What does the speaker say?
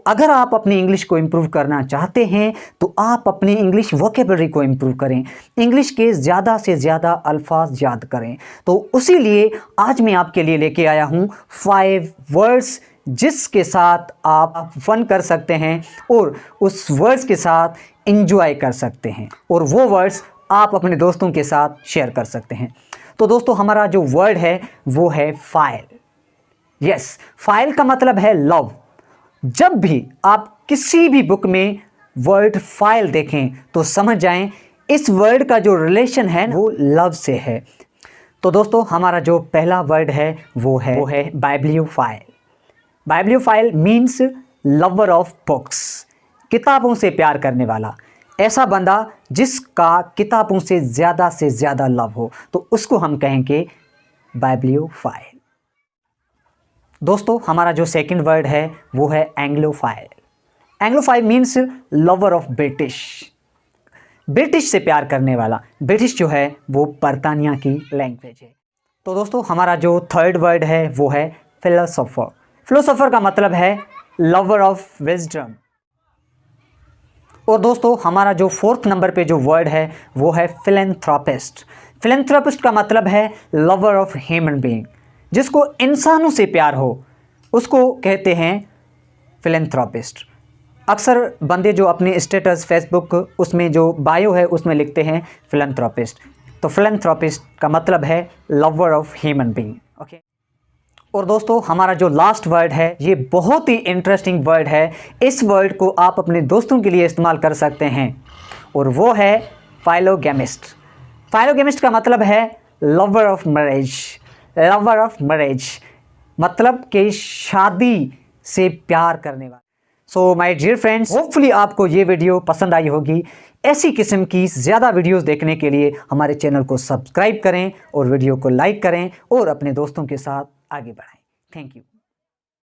अगर आप अपनी इंग्लिश को इम्प्रूव करना चाहते हैं तो आप अपनी इंग्लिश वोकेबलरी को इम्प्रूव करें, इंग्लिश के ज़्यादा से ज़्यादा अल्फाज याद करें। तो उसी लिए आज मैं आपके लिए लेके आया हूँ 5 वर्ड्स जिसके साथ आप फन कर सकते हैं और उस वर्ड्स के साथ एंजॉय कर सकते हैं, और वो वर्ड्स आप अपने दोस्तों के साथ शेयर कर सकते हैं। तो दोस्तों, हमारा जो वर्ड है वो है फाइल। यस, फाइल का मतलब है लव। जब भी आप किसी भी बुक में वर्ड फाइल देखें तो समझ जाएं इस वर्ड का जो रिलेशन है वो लव से है। तो दोस्तों, हमारा जो पहला वर्ड है वो है बाइब्लियोफाइल। बाइब्लियोफाइल मीन्स लवर ऑफ बुक्स, किताबों से प्यार करने वाला, ऐसा बंदा जिसका किताबों से ज़्यादा लव हो, तो उसको हम कहेंगे बाइब्लियोफाइल। दोस्तों, हमारा जो सेकंड वर्ड है वो है anglophile. Anglophile means lover of British, British से प्यार करने वाला। ब्रिटिश जो है वो बरतानिया की लैंग्वेज है। तो दोस्तों, हमारा जो थर्ड वर्ड है वो है फिलोसोफर। फिलोसोफर का मतलब है लवर ऑफ विजडम। और दोस्तों, हमारा जो फोर्थ नंबर पे जो वर्ड है वो है फिलैंथ्रोपिस्ट। फिलैंथ्रोपिस्ट का मतलब है लवर ऑफ ह्यूमन बीइंग, जिसको इंसानों से प्यार हो उसको कहते हैं फिलैंथ्रोपिस्ट। अक्सर बंदे जो अपने स्टेटस फेसबुक उसमें जो बायो है उसमें लिखते हैं फिलैंथ्रोपिस्ट। तो फिलैंथ्रोपिस्ट का मतलब है lover of human being. Okay. और दोस्तों, हमारा जो लास्ट वर्ड है ये बहुत ही इंटरेस्टिंग वर्ड है। इस वर्ड को आप अपने दोस्तों के लिए इस्तेमाल कर सकते हैं, और वो है फाइलोगेमिस्ट। फाइलोगेमिस्ट का मतलब है lover of marriage. Lover of marriage मतलब कि शादी से प्यार करने वाला। So my dear friends, hopefully आपको ये वीडियो पसंद आई होगी। ऐसी किस्म की ज़्यादा वीडियोस देखने के लिए हमारे चैनल को सब्सक्राइब करें और वीडियो को लाइक करें और अपने दोस्तों के साथ आगे बढ़ाएं। Thank you.